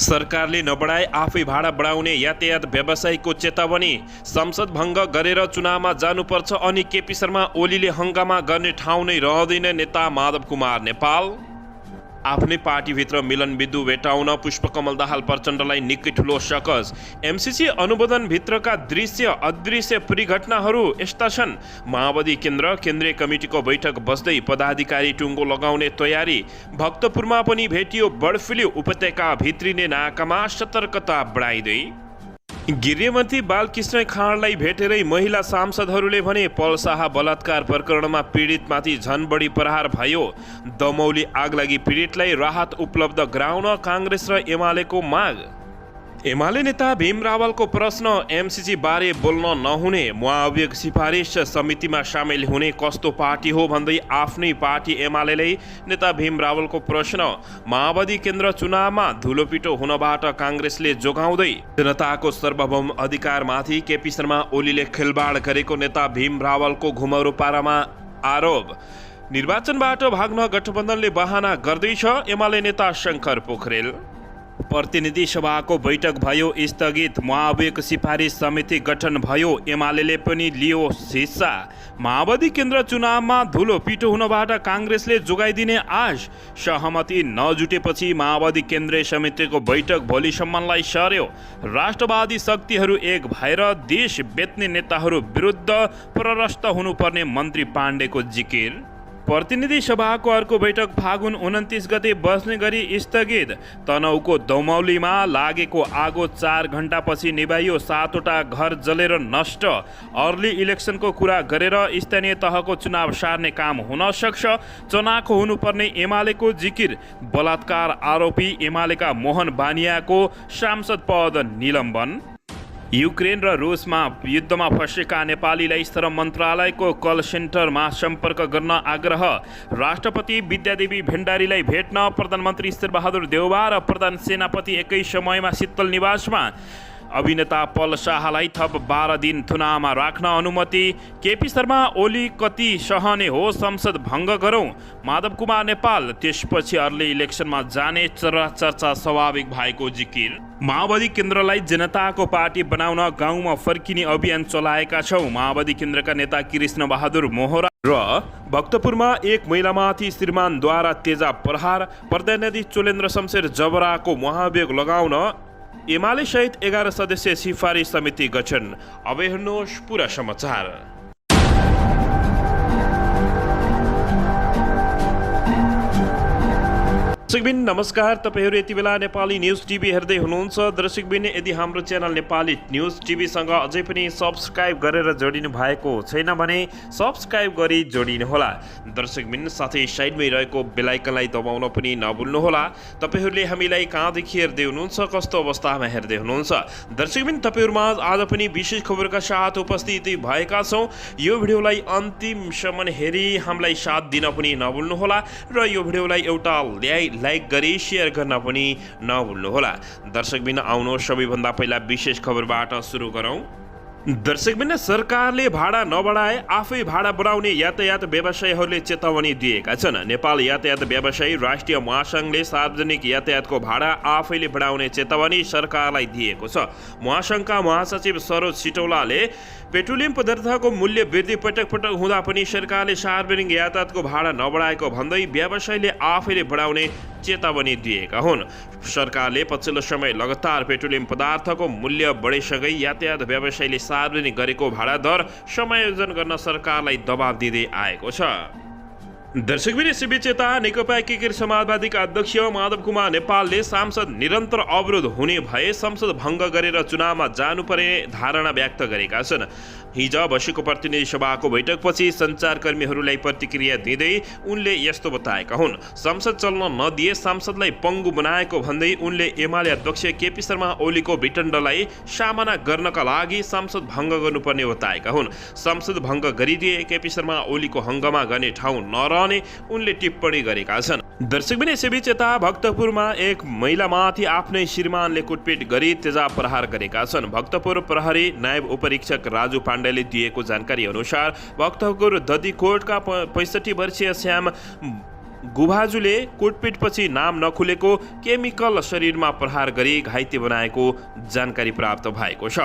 सरकारले नबढाए आफै भाडा बढाउने यातायात व्यवसायीको चेतावनी। संसद भङ्ग गरेर चुनावमा जानुपर्छ अनि केपी शर्मा ओलीले हंगामा गर्ने ठाउँ नै रहँदैन, नेता माधव कुमार नेपाल। आफ्नै पार्टीभित्र मिलन विद्यु भेटाउन पुष्पकमल दाहाल प्रचण्डलाई निकै ठुलो सकस। एमसीसी अनुमोदनभित्रका दृश्य अदृश्य परिघटनाहरू यस्ता छन्। माओवादी केन्द्रीय कमिटीको बैठक बस्दै पदाधिकारी टुङ्गो लगाउने तयारी। भक्तपुरमा पनि भेटियो बर्ड फ्लू, उपत्यका भित्रिने नाकामा सतर्कता बढाइँदै। गृहमन्त्री बालकृष्ण खाँडलाई भेटेरै महिला सांसदहरूले भने पल शाह बलात्कार प्रकरणमा पीडितमाथि झन बढी प्रहार भयो। दमौली आगलागी पीडितलाई राहत उपलब्ध गराउन काङ्ग्रेस र एमालेको माग। एमाले नेता भीम रावलको प्रश्न, एमसीसी बारे बोल्न नहुने, महाभियोग सिफारिस समितिमा सामेल हुने कस्तो पार्टी हो भन्दै आफ्नै पार्टी एमालेलाई नेता भीम रावलको प्रश्न। माओवादी केन्द्र चुनावमा धुलोपिटो हुनबाट काङ्ग्रेसले जोगाउँदै। जनताको सार्वभौम अधिकारमाथि केपी शर्मा ओलीले खेलबाड गरेको नेता भीम रावलको घुमौरो पारामा आरोप। निर्वाचनबाट भाग्न गठबन्धनले बहाना गर्दैछ, एमाले नेता शङ्कर पोखरेल। प्रतिनिधि सभाको बैठक भयो स्थगित, महाभियोग सिफारिस समिति गठन भयो, एमालेले पनि लियो हिस्सा। माओवादी केन्द्र चुनावमा धुलो पिटो हुनबाट काङ्ग्रेसले जोगाइदिने आश। सहमति नजुटेपछि माओवादी केन्द्रीय समितिको बैठक भोलिसम्मलाई सर्यो। राष्ट्रवादी शक्तिहरू एक भएर देश बेच्ने नेताहरू विरुद्ध प्ररस्त हुनुपर्ने मन्त्री पाण्डेको जिकिर। प्रतिनिधि सभाको अर्को बैठक फागुन 29 गते बस्ने गरी स्थगित। तनहुको दमौलीमा लागेको आगो 4 घण्टापछि निभाइयो, 7वटा घर जलेर नष्ट। अर्ली इलेक्सनको कुरा गरेर स्थानीय तहको चुनाव सार्ने काम हुन सक्छ, चनाखो हुनुपर्ने एमालेको जिकिर। बलात्कार आरोपी एमालेका मोहन बानियाको सांसद पद निलम्बन। युक्रेन र रुसमा युद्धमा फँसेका नेपालीलाई श्रम मन्त्रालयको कल सेन्टरमा सम्पर्क गर्न आग्रह। राष्ट्रपति विद्यादेवी भण्डारीलाई भेट्न प्रधानमन्त्री शेरबहादुर देउवा र प्रधान सेनापति एकै समयमा शीतल निवासमा। अभिनेता पल शाहलाई थप 12 दिन थुनामा राख्न अनुमति। केपी शर्मा ओली कति सहने हो, संसद भङ्ग गरौँ, माधव कुमार नेपाल। त्यसपछि अर्ली इलेक्सनमा जाने चर्चा स्वाभाविक भएको जिकिर। माओवादी केन्द्रलाई जनताको पार्टी बनाउन गाउँमा फर्किने अभियान चलाएका छौँ, माओवादी केन्द्रका नेता कृष्ण बहादुर मोहरा। र भक्तपुरमा एक महिलामाथि श्रीमानद्वारा तेजाब प्रहार, प्रतिनिधि चोलेन्द्र शमशेर जबराको महाभियोग लगाउन एमाले सहित 11 सदस्यीय सिफारिस समिति गठन। अब हेर्नुहोस् पुरा समाचार। दर्शकबिन नमस्कार, तपाईहरू यति बेला नेपाली न्युज टिभी हेर्दै हुनुहुन्छ। दर्शकबिन यदि हाम्रो च्यानल नेपाली न्युज टिभीसँग अझै पनि सब्सक्राइब गरेर जोडिनु भएको छैन भने सब्सक्राइब गरी जोडिनुहोला। दर्शकबिन साथै साइडमै रहेको बेल आइकनलाई दबाउन पनि नभुल्नुहोला। तपाईहरूले हामीलाई कहाँदेखि हेर्दै हुनुहुन्छ, कस्तो अवस्थामा हेर्दै हुनुहुन्छ। दर्शकबिन तपाईँहरूमा आज पनि विशेष खबरका साथ उपस्थित भएका छौँ। यो भिडियोलाई अन्तिमसम्म हेरी हामीलाई साथ दिन पनि नभुल्नुहोला र यो भिडियोलाई एउटा लाइक गरी सेयर गर्न पनि नभुल्नुहोला। दर्शकबिन आउनु सबैभन्दा पहिला विशेष खबरबाट सुरु गरौँ। दर्शकबिन सरकारले भाडा नबढाए आफै भाडा बढाउने यातायात व्यवसायीहरूले चेतावनी दिएका छन्। नेपाल यातायात व्यवसायी राष्ट्रिय महासङ्घले सार्वजनिक यातायातको भाडा आफैले बढाउने चेतावनी सरकारलाई दिएको छ। महासङ्घका महासचिव सरोज सिटौलाले पेट्रोलियम पदार्थको मूल्य वृद्धि पटक पटक हुँदा पनि सरकारले सार्वजनिक यातायातको भाडा नबढाएको भन्दै व्यवसायीले आफैले बढाउने चेतावनी दिएका हुन्। सरकारले पछिल्लो समय लगातार पेट्रोलियम पदार्थको मूल्य बढेसँगै यातायात व्यवसायीले सार्वजनिक गरेको भाडा दर समायोजन गर्न सरकारलाई दबाब दिँदै आएको छ। दर्शकबिन यसैबीच यता नेकपा एकीकृत समाजवादीका अध्यक्ष माधव कुमार नेपालले सांसद निरन्तर अवरोध हुने भए संसद भङ्ग गरेर चुनावमा जानुपर्ने धारणा व्यक्त गरेका छन्। हिज बसेको प्रतिनिधि सभाको बैठकपछि सञ्चारकर्मीहरूलाई प्रतिक्रिया दिँदै उनले यस्तो बताएका हुन्। संसद चल्न नदिए सांसदलाई पङ्गु बनाएको भन्दै उनले एमाले अध्यक्ष केपी शर्मा ओलीको विटण्डलाई सामना गर्नका लागि संसद भङ्ग गर्नुपर्ने बताएका हुन्। संसद भङ्ग गरिदिए केपी शर्मा ओलीको हङ्गामा गर्ने ठाउँ नरहने उनले टिप्पणी गरेका छन्। दर्शकबिन यसैबीच यता भक्तपुरमा एक महिलामाथि आफ्नै श्रीमानले कुटपिट गरी तेजाब प्रहार गरेका छन्। भक्तपुर प्रहरी नायब उपरीक्षक राजु पाण्डेले दिएको जानकारी अनुसार भक्तपुर ददीकोटका 65 वर्षीय श्याम गुभाजुले कुटपिटपछि नाम नखुलेको केमिकल शरीरमा प्रहार गरी घाइते बनाएको जानकारी प्राप्त भएको छ।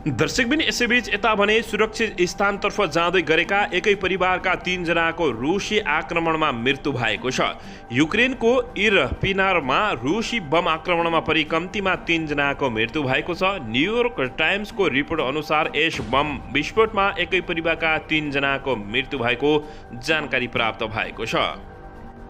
दर्शकबिन यसैबीच यता भने सुरक्षित स्थानतर्फ जाँदै गरेका एकै परिवारका 3 जनाको रुसी आक्रमणमा मृत्यु भएको छ। युक्रेनको इरपिनारमा रुसी बम आक्रमणमा परि कम्तीमा 3 जनाको मृत्यु भएको छ। न्युयोर्क टाइम्सको रिपोर्ट अनुसार यस बम विस्फोटमा एकै परिवारका 3 जनाको मृत्यु भएको जानकारी प्राप्त भएको छ।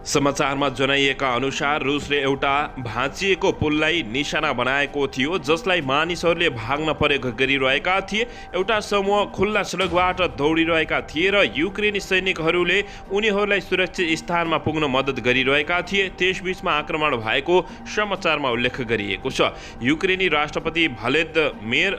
समाचारमा जनाइएका अनुसार रुसले एउटा भाँचिएको पुललाई निशाना बनाएको थियो जसलाई मानिसहरूले भाग्न प्रयोग गरिरहेका थिए। एउटा समूह खुल्ला सडकबाट दौडिरहेका थिए र युक्रेनी सैनिकहरूले उनीहरूलाई सुरक्षित स्थानमा पुग्न मद्दत गरिरहेका थिए। त्यसबीचमा आक्रमण भएको समाचारमा उल्लेख गरिएको छ। युक्रेनी राष्ट्रपति भ्लादिमिर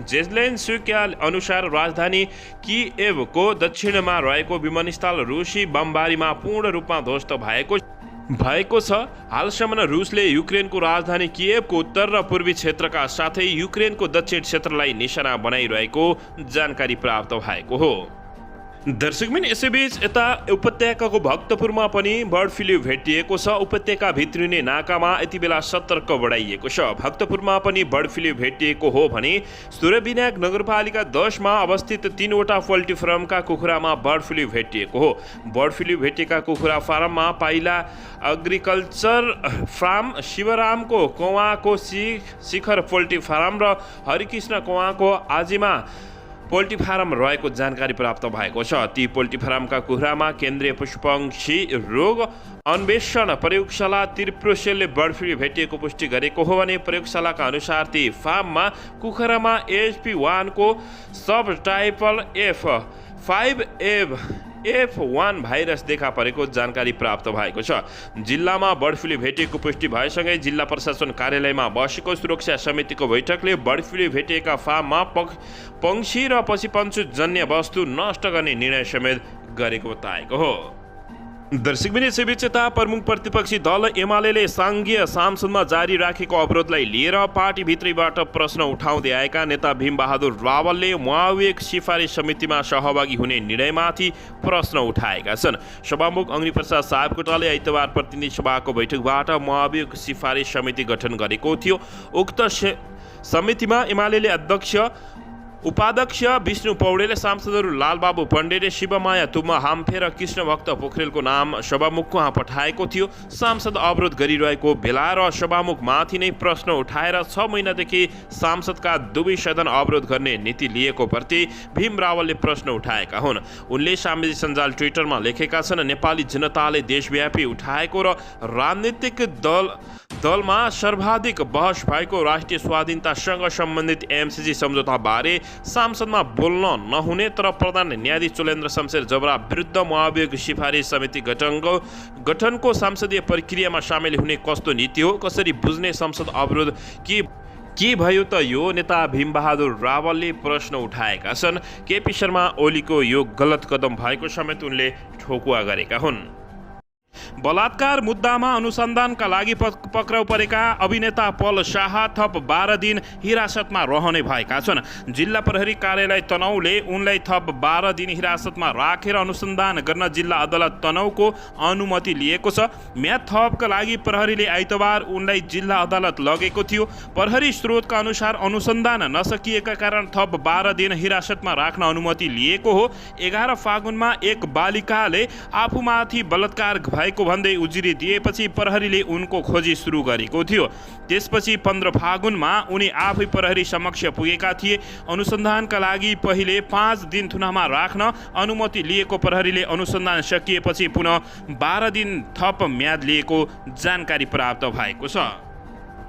जेलेन्स्कीका अनुसार राजधानी किएभको दक्षिणमा रहेको विमानस्थल रुसी बमबारीमा पूर्ण रूपमा ध्वस्त भएको छ। हालसम्म रुसले युक्रेनको राजधानी किएभको उत्तर र पूर्वी क्षेत्रका साथै युक्रेनको दक्षिण क्षेत्रलाई निशाना बनाइरहेको जानकारी प्राप्त भएको हो। दर्शकबिन यसैबीच यता उपत्यकाको भक्तपुरमा पनि बर्ड फ्लू भेटिएको छ। उपत्यका भित्रिने नाकामा यति बेला सतर्क बढाइएको छ। भक्तपुरमा पनि बर्ड फ्लू भेटिएको हो भने सूर्यविनायक नगरपालिका 10 मा अवस्थित 3 वटा पोल्ट्री फार्मका कुखुरामा बर्ड फ्लू भेटिएको हो। बर्ड फ्लू भेटेका कुखुरा फार्ममा पाइला एग्रिकल्चर फार्म, शिवरामको कौवाको शिखर पोल्ट्री फार्म र हरिकृष्ण कौवाको आजिमा पोल्ट्री फार्म रहेको जानकारी प्राप्त भएको छ। ती पोल्ट्री फार्मका कुखुरामा केन्द्रीय पशुपक्षी रोग अन्वेषण प्रयोगशाला त्रिप्रोसेलले बर्ड फ्लू भेटिएको पुष्टि गरेको हो भने प्रयोगशालाका अनुसार ती फार्ममा कुखुरामा HP1 को सब टाइपल F1 भाइरस देखा परेको जानकारी प्राप्त भएको छ। जिल्लामा बर्ड फ्लू भेटिएको पुष्टि भएसँगै जिल्ला प्रशासन कार्यालयमा बसेको सुरक्षा समितिको बैठकले बर्ड फ्लू भेटिएका फार्ममा पंक्षी र पशुपक्षीजन्य वस्तु नष्ट गर्ने निर्णय समेत गरेको बताएको हो। दर्शकबिन यसैबीच यता प्रमुख प्रतिपक्षी दल एमाले साङ्घीय सांसदमा जारी राखेको अवरोधलाई लिएर पार्टीभित्रैबाट प्रश्न उठाउँदै आएका नेता भीमबहादुर रावलले महाभियोग सिफारिस समितिमा सहभागी हुने निर्णयमाथि प्रश्न उठाएका छन्। सभामुख अग्निप्रसाद सापकोटाले आइतबार प्रतिनिधि सभाको बैठकबाट महाभियोग सिफारिस समिति गठन गरेको थियो। उक्त समितिमा एमाले अध्यक्ष उपाध्यक्ष विष्णु पौडेल, सांसदहरू लालबाबु पण्डेले, शिवमाया तुमा हाम्फे र कृष्णभक्त पोखरेलको नाम सभामुखको पठाएको थियो। सांसद अवरोध गरिरहेको बेला र सभामुखमाथि नै प्रश्न उठाएर 6 महिनादेखि सांसदका दुवै सदन अवरोध गर्ने नीति लिएको प्रति भीम रावलले प्रश्न उठाएका हुन्। उनले सामाजिक सञ्जाल ट्विटरमा लेखेका छन्, नेपाली जनताले देशव्यापी उठाएको र राजनीतिक दलमा सर्वाधिक बहस भएको राष्ट्रिय स्वाधीनतासँग सम्बन्धित MCG सम्झौताबारे सांसदमा बोल्न नहुने तर प्रधान न्यायाधीश चोलेन्द्र शमशेर जबरा विरुद्ध महाभियोग सिफारिस समिति गठनको संसदीय प्रक्रियामा सामेल हुने कस्तो नीति हो, कसरी बुझ्ने संसद अवरोध के भयो त यो नेता भीमबहादुर रावलले प्रश्न उठाएका छन्। केपी शर्मा ओलीको यो गलत कदम भएको समेत उनले ठोकुवा गरेका हुन्। बलात्कार मुद्दामा अनुसन्धानका लागि पक्राउ परेका अभिनेता पल शाह थप 12 दिन हिरासतमा रहने भएका छन्। जिल्ला प्रहरी कार्यालय तनहुले उनलाई थप 12 दिन हिरासतमा राखेर अनुसन्धान गर्न जिल्ला अदालत तनहुको अनुमति लिएको छ। म्याद थपका लागि प्रहरीले आइतबार उनलाई जिल्ला अदालत लगेको थियो। प्रहरी स्रोतका अनुसार अनुसन्धान नसकिएका कारण थप 12 दिन हिरासतमा राख्न अनुमति लिएको हो। 11 फागुनमा एक बालिकाले आफूमाथि बलात्कार भएको भन्दै उजुरी दिएपछि प्रहरीले उनको खोजी सुरु गरेको थियो। त्यसपछि 15 फागुनमा उनी आफै प्रहरी समक्ष पुगेका थिए। अनुसन्धानका लागि पहिले 5 दिन थुनामा राख्न अनुमति लिएको प्रहरीले अनुसन्धान सकिएपछि पुनः 12 दिन थप म्याद लिएको जानकारी प्राप्त भएको छ।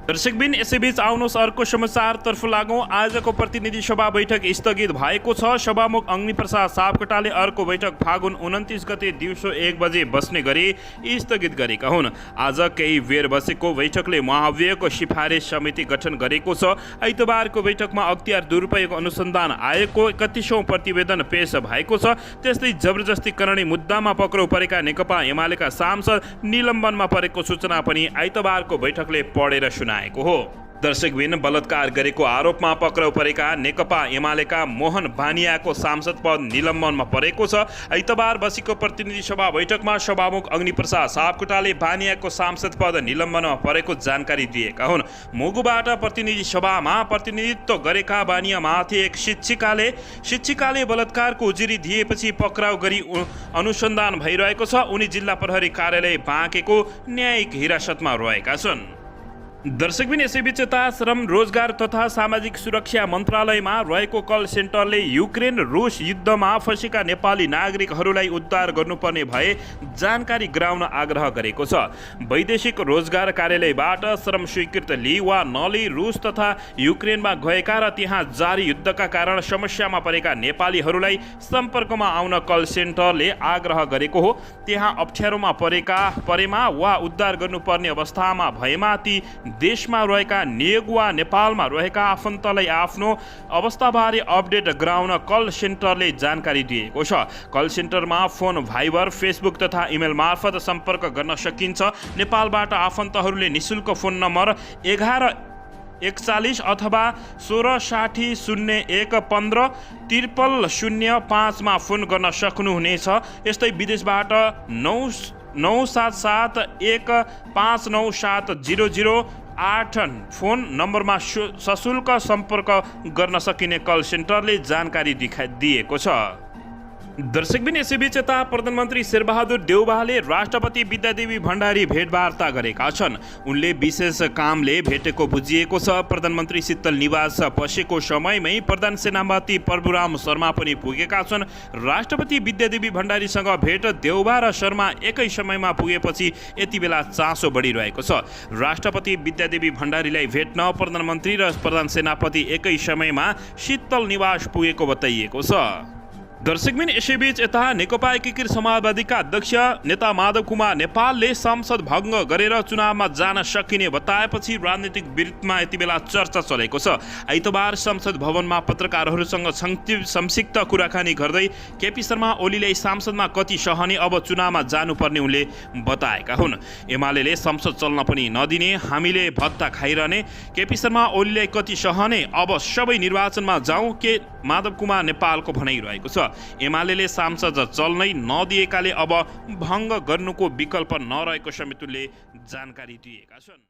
दर्शकबिन यसैबीच आउनुहोस् अर्को समाचारतर्फ लागौँ। आजको प्रतिनिधि सभा बैठक स्थगित भएको छ। सभामुख अग्निप्रसाद सापकोटाले अर्को बैठक फागुन 29 गते दिउँसो 1 बजे बस्ने गरी स्थगित गरेका हुन्। आज केही बेर बसेको बैठकले महाभियोग सिफारिस समिति गठन गरेको छ। आइतबारको बैठकमा अख्तियार दुरुपयोग अनुसन्धान आयोगको 31औं प्रतिवेदन पेश भएको छ। त्यस्तै जबरजस्ती करणी मुद्दामा पक्राउ परेका नेकपा एमालेका सांसद निलम्बनमा परेको सूचना पनि आइतबारको बैठकले पढेर सुनाएको हो। दर्शकबिन बलात्कार गरेको आरोपमा पक्राउ परेका नेकपा एमालेका मोहन बानियाको सांसद पद निलम्बनमा परेको छ। आइतबार बसेको प्रतिनिधि सभा बैठकमा सभामुख अग्निप्रसाद सापकोटाले बानियाको सांसद पद निलम्बनमा परेको जानकारी दिएका हुन्। मुगुबाट प्रतिनिधि सभामा प्रतिनिधित्व गरेका बानियामाथि एक शिक्षिकाले बलात्कारको उजुरी दिएपछि पक्राउ गरी अनुसन्धान भइरहेको छ। उनी जिल्ला प्रहरी कार्यालय बाँकेको न्यायिक हिरासतमा रहेका छन्। दर्शकबिन यसैबीच यता श्रम रोजगार तथा सामाजिक सुरक्षा मन्त्रालयमा रहेको कल सेन्टरले युक्रेन रुस युद्धमा फँसेका नेपाली नागरिकहरूलाई उद्धार गर्नुपर्ने भए जानकारी गराउन आग्रह गरेको छ। वैदेशिक रोजगार कार्यालयबाट श्रम स्वीकृत लिई वा नलिई रुस तथा युक्रेनमा गएका र त्यहाँ जारी युद्धका कारण समस्यामा परेका नेपालीहरूलाई सम्पर्कमा आउन कल सेन्टरले आग्रह गरेको हो। त्यहाँ अप्ठ्यारोमा परेमा वा उद्धार गर्नुपर्ने अवस्थामा भएमा ती देशमा रहेका नियोग वा नेपालमा रहेका आफन्तलाई आफ्नो अवस्थाबारे अपडेट गराउन कल सेन्टरले जानकारी दिएको छ। कल सेन्टरमा फोन, भाइबर, फेसबुक तथा इमेल मार्फत सम्पर्क गर्न सकिन्छ। नेपालबाट आफन्तहरूले निशुल्क फोन नम्बर 1141 अथवा 1660 01 15 0005 मा फोन गर्न सक्नुहुनेछ। यस्तै विदेशबाट 977159700 फोन नम्बरमा सशुल्क सम्पर्क गर्न सकिने कल सेन्टरले जानकारी दिएको छ। दर्शकबिन यसैबीच यता प्रधानमन्त्री शेरबहादुर देउवाले राष्ट्रपति विद्यादेवी भण्डारी भेटवार्ता गरेका छन्। उनले विशेष कामले भेटेको बुझिएको छ। प्रधानमन्त्री शीतल निवास पसेको समयमै प्रधान सेनापति प्रभुराम शर्मा पनि पुगेका छन्। राष्ट्रपति विद्यादेवी भण्डारीसँग भेट देउवा र शर्मा एकै समयमा पुगेपछि यति बेला चासो बढिरहेको छ। राष्ट्रपति विद्यादेवी भण्डारीलाई भेट्न प्रधानमन्त्री र प्रधान सेनापति एकै समयमा शीतल निवास पुगेको बताइएको छ। दर्शकबिन यसैबीच यता नेकपा एकीकृत समाजवादीका अध्यक्ष नेता माधव कुमार नेपालले संसद भङ्ग गरेर चुनावमा जान सकिने बताएपछि राजनीतिक वृत्तमा यति बेला चर्चा चलेको छ। आइतबार संसद भवनमा पत्रकारहरूसँग संक्षिप्त कुराकानी गर्दै केपी शर्मा ओलीले संसदमा कति सहने, अब चुनावमा जानुपर्ने उनले बताएका हुन्। एमाले संसद चल्न पनि नदिने, हामीले भत्ता खाइरहने, केपी शर्मा ओलीले कति सहने, अब सबै निर्वाचनमा जाउँ के माधव कुमार नेपालको भनाइरहेको छ। एमाले सांसद चल्नै नदिएकाले अब भङ्ग गर्नुको विकल्प नरहेको समेत उनले जानकारी दिएका छन्।